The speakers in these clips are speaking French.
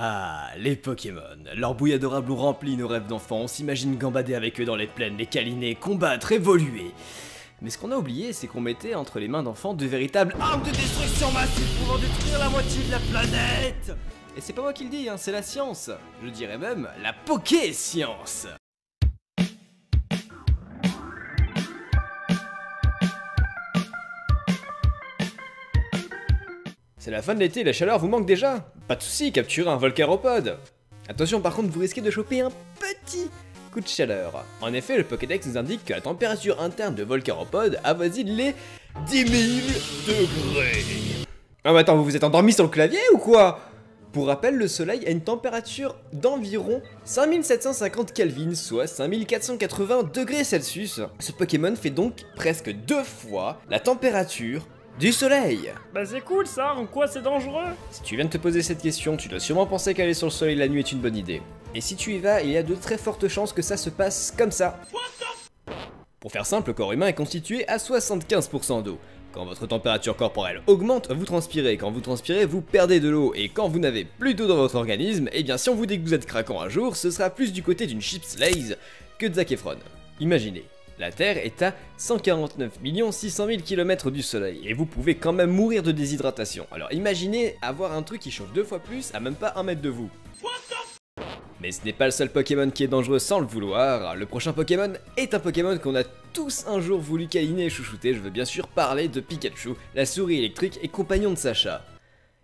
Ah, les Pokémon. Leur bouille adorable ont rempli nos rêves d'enfants, on s'imagine gambader avec eux dans les plaines, les câliner, combattre, évoluer. Mais ce qu'on a oublié, c'est qu'on mettait entre les mains d'enfants de véritables armes de destruction massive pouvant détruire la moitié de la planète. Et c'est pas moi qui le dis, hein, c'est la science. Je dirais même la Poké-science. C'est la fin de l'été, la chaleur vous manque déjà? Pas de soucis, capturez un Volcaropode. Attention par contre, vous risquez de choper un petit coup de chaleur. En effet, le Pokédex nous indique que la température interne de Volcaropode avoisine les 10 000 degrés. Ah mais attends, vous vous êtes endormi sur le clavier ou quoi? Pour rappel, le soleil a une température d'environ 5750 Kelvin, soit 5480 degrés Celsius. Ce Pokémon fait donc presque 2 fois la température du soleil. Bah c'est cool ça, en quoi c'est dangereux? Si tu viens de te poser cette question, tu dois sûrement penser qu'aller sur le soleil la nuit est une bonne idée. Et si tu y vas, il y a de très fortes chances que ça se passe comme ça. Pour faire simple, le corps humain est constitué à 75% d'eau. Quand votre température corporelle augmente, vous transpirez. Quand vous transpirez, vous perdez de l'eau. Et quand vous n'avez plus d'eau dans votre organisme, eh bien si on vous dit que vous êtes craquant un jour, ce sera plus du côté d'une Chips Lays que de Zac Efron. Imaginez. La Terre est à 149 600 000 km du Soleil, et vous pouvez quand même mourir de déshydratation. Alors imaginez avoir un truc qui chauffe 2 fois plus à même pas 1 mètre de vous. Mais ce n'est pas le seul Pokémon qui est dangereux sans le vouloir. Le prochain Pokémon est un Pokémon qu'on a tous un jour voulu câliner et chouchouter. Je veux bien sûr parler de Pikachu, la souris électrique et compagnon de Sacha.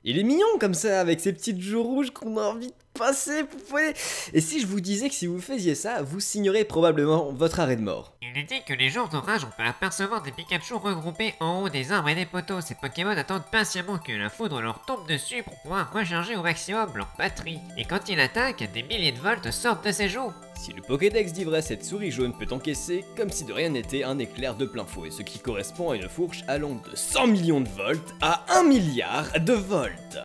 Il est mignon comme ça, avec ses petites joues rouges qu'on a envie de passer, poupée. Et si je vous disais que si vous faisiez ça, vous signerez probablement votre arrêt de mort. Il est dit que les jours d'orage, on peut apercevoir des Pikachu regroupés en haut des arbres et des poteaux. Ces Pokémon attendent patiemment que la foudre leur tombe dessus pour pouvoir recharger au maximum leur batterie. Et quand il attaque, des milliers de volts sortent de ses joues. Si le Pokédex dit vrai, cette souris jaune peut encaisser, comme si de rien n'était, un éclair de plein fouet, ce qui correspond à une fourche allant de 100 millions de volts à 1 milliard de volts.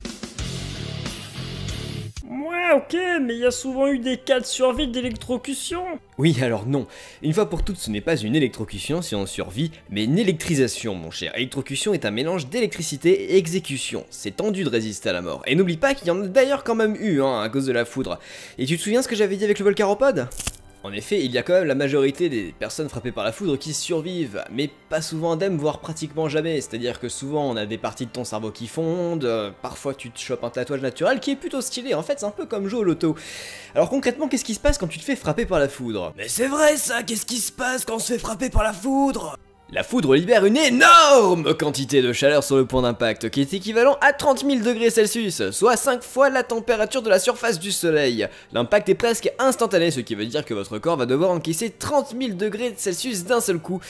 Ouais, ok, mais il y a souvent eu des cas de survie d'électrocution. Oui, alors non. Une fois pour toutes, ce n'est pas une électrocution si on survit, mais une électrisation, mon cher. Électrocution est un mélange d'électricité et exécution. C'est tendu de résister à la mort. Et n'oublie pas qu'il y en a d'ailleurs quand même eu, hein, à cause de la foudre. Et tu te souviens ce que j'avais dit avec le Volcaropode ? En effet, il y a quand même la majorité des personnes frappées par la foudre qui survivent, mais pas souvent indemnes, voire pratiquement jamais. C'est-à-dire que souvent on a des parties de ton cerveau qui fondent, parfois tu te chopes un tatouage naturel qui est plutôt stylé, en fait c'est un peu comme jouer au loto. Alors concrètement, qu'est-ce qui se passe quand tu te fais frapper par la foudre? Mais c'est vrai ça, qu'est-ce qui se passe quand on se fait frapper par la foudre? La foudre libère une énorme quantité de chaleur sur le point d'impact, qui est équivalent à 30 000 degrés Celsius, soit 5 fois la température de la surface du soleil. L'impact est presque instantané, ce qui veut dire que votre corps va devoir encaisser 30 000 degrés Celsius d'un seul coup.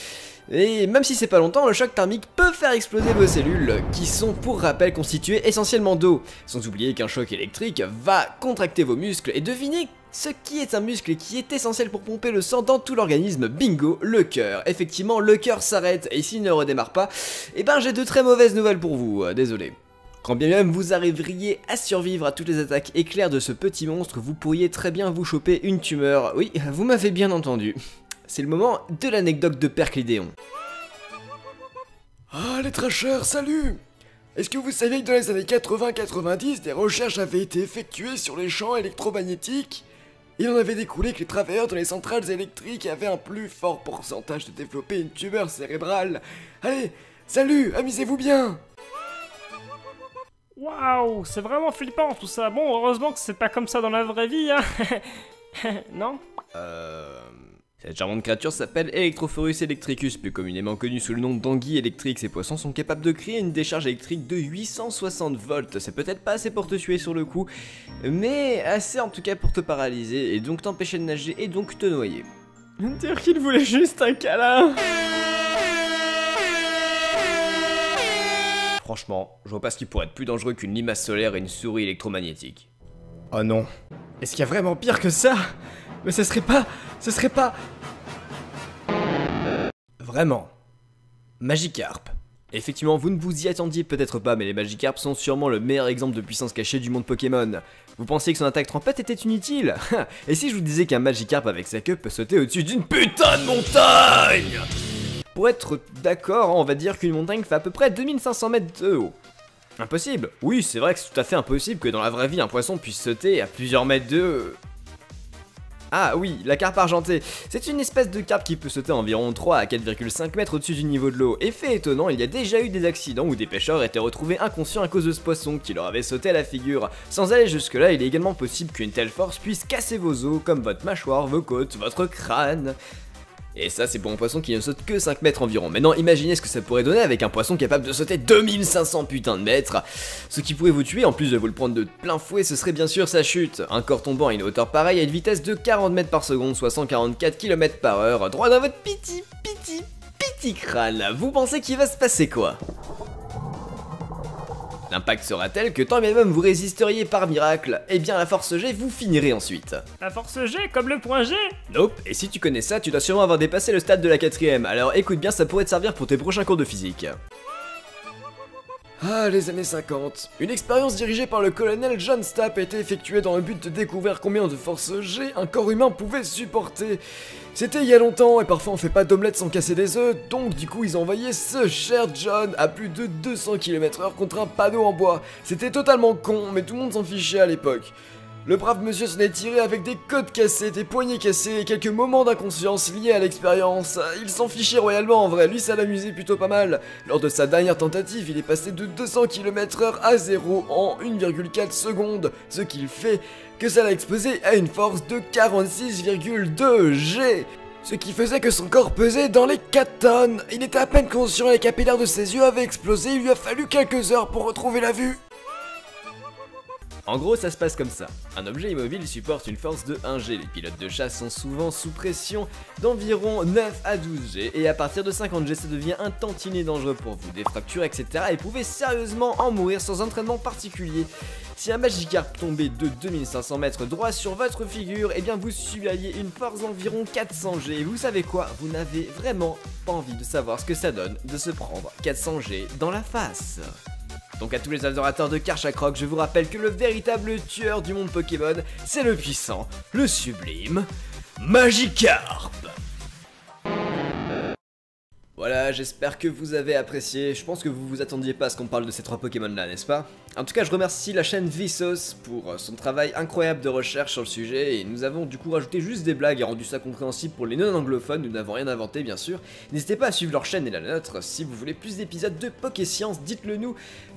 Et même si c'est pas longtemps, le choc thermique peut faire exploser vos cellules, qui sont pour rappel constituées essentiellement d'eau. Sans oublier qu'un choc électrique va contracter vos muscles, et devinez ce qui est un muscle et qui est essentiel pour pomper le sang dans tout l'organisme, bingo, le cœur. Effectivement, le cœur s'arrête, et s'il ne redémarre pas, eh ben j'ai de très mauvaises nouvelles pour vous, désolé. Quand bien même vous arriveriez à survivre à toutes les attaques éclairs de ce petit monstre, vous pourriez très bien vous choper une tumeur. Oui, vous m'avez bien entendu. C'est le moment de l'anecdote de Perclidéon. Ah les trashers, salut! Est-ce que vous saviez que dans les années 80-90, des recherches avaient été effectuées sur les champs électromagnétiques? Il en avait découlé que les travailleurs dans les centrales électriques avaient un plus fort pourcentage de développer une tumeur cérébrale. Allez, salut, amusez-vous bien! Waouh, c'est vraiment flippant tout ça. Bon, heureusement que c'est pas comme ça dans la vraie vie, hein. Non? Cette charmante créature s'appelle Electrophorus electricus, plus communément connu sous le nom d'anguille électrique. Ces poissons sont capables de créer une décharge électrique de 860 volts. C'est peut-être pas assez pour te tuer sur le coup, mais assez en tout cas pour te paralyser, et donc t'empêcher de nager, et donc te noyer. Dire qu'il voulait juste un câlin. Franchement, je vois pas ce qui pourrait être plus dangereux qu'une limace solaire et une souris électromagnétique. Oh non. Est-ce qu'il y a vraiment pire que ça? Mais ce serait pas... Vraiment. Magikarp. Effectivement, vous ne vous y attendiez peut-être pas, mais les Magikarp sont sûrement le meilleur exemple de puissance cachée du monde Pokémon. Vous pensiez que son attaque trempette était inutile? Et si je vous disais qu'un Magikarp avec sa queue peut sauter au-dessus d'une putain de montagne? Pour être d'accord, on va dire qu'une montagne fait à peu près 2500 mètres de haut. Impossible? Oui, c'est vrai que c'est tout à fait impossible que dans la vraie vie un poisson puisse sauter à plusieurs mètres de... Ah oui, la carpe argentée. C'est une espèce de carpe qui peut sauter environ 3 à 4,5 mètres au-dessus du niveau de l'eau. Et fait étonnant, il y a déjà eu des accidents où des pêcheurs étaient retrouvés inconscients à cause de ce poisson qui leur avait sauté à la figure. Sans aller jusque là, il est également possible qu'une telle force puisse casser vos os, comme votre mâchoire, vos côtes, votre crâne. Et ça c'est pour un poisson qui ne saute que 5 mètres environ. Maintenant imaginez ce que ça pourrait donner avec un poisson capable de sauter 2500 putains de mètres. Ce qui pourrait vous tuer, en plus de vous le prendre de plein fouet, ce serait bien sûr sa chute. Un corps tombant à une hauteur pareille à une vitesse de 40 mètres par seconde, soit 144 km par heure, droit dans votre petit crâne. Vous pensez qu'il va se passer quoi? L'impact sera tel que tant bien même vous résisteriez par miracle, et bien la force G vous finirez ensuite. La force G comme le point G? Nope, et si tu connais ça, tu dois sûrement avoir dépassé le stade de la 4ème, alors écoute bien, ça pourrait te servir pour tes prochains cours de physique. Ah, les années 50. Une expérience dirigée par le colonel John Stapp a été effectuée dans le but de découvrir combien de force G un corps humain pouvait supporter. C'était il y a longtemps et parfois on fait pas d'omelette sans casser des œufs, donc du coup ils ont envoyé ce cher John à plus de 200 km/h contre un panneau en bois. C'était totalement con, mais tout le monde s'en fichait à l'époque. Le brave monsieur s'en est tiré avec des côtes cassées, des poignets cassés et quelques moments d'inconscience liés à l'expérience. Il s'en fichait royalement en vrai, lui ça l'amusait plutôt pas mal. Lors de sa dernière tentative, il est passé de 200 km/h à 0 en 1,4 secondes, ce qui fait que ça l'a explosé à une force de 46,2 G. Ce qui faisait que son corps pesait dans les 4 tonnes. Il était à peine conscient et les capillaires de ses yeux avaient explosé, il lui a fallu quelques heures pour retrouver la vue. En gros, ça se passe comme ça. Un objet immobile supporte une force de 1 G. Les pilotes de chasse sont souvent sous pression d'environ 9 à 12 G. Et à partir de 50 G, ça devient un tantinet dangereux pour vous. Des fractures, etc. Et vous pouvez sérieusement en mourir sans entraînement particulier. Si un Magikarp tombait de 2500 mètres droit sur votre figure, eh bien vous subiriez une force d'environ 400 G. Et vous savez quoi? Vous n'avez vraiment pas envie de savoir ce que ça donne de se prendre 400 G dans la face. Donc à tous les adorateurs de Karchakroc, je vous rappelle que le véritable tueur du monde Pokémon, c'est le puissant, le sublime, Magikarp. Voilà, j'espère que vous avez apprécié, je pense que vous vous attendiez pas à ce qu'on parle de ces 3 Pokémon là, n'est-ce pas? En tout cas, je remercie la chaîne Vsauce pour son travail incroyable de recherche sur le sujet, et nous avons du coup rajouté juste des blagues et rendu ça compréhensible pour les non-anglophones, nous n'avons rien inventé bien sûr. N'hésitez pas à suivre leur chaîne et la nôtre, si vous voulez plus d'épisodes de Pokéscience, dites-le nous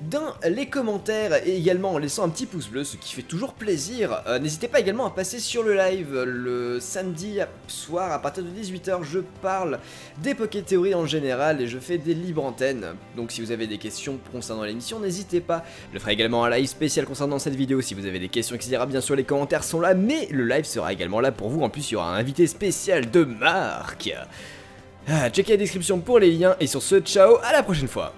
dans les commentaires, et également en laissant un petit pouce bleu, ce qui fait toujours plaisir. N'hésitez pas également à passer sur le live, le samedi soir à partir de 18 h, je parle des Pokéthéories en général et je fais des libres antennes, donc si vous avez des questions concernant l'émission, n'hésitez pas. Je ferai également un live spécial concernant cette vidéo si vous avez des questions, etc. Bien sûr les commentaires sont là, mais le live sera également là pour vous, en plus il y aura un invité spécial de marque. Checkez la description pour les liens, et sur ce, ciao, à la prochaine fois.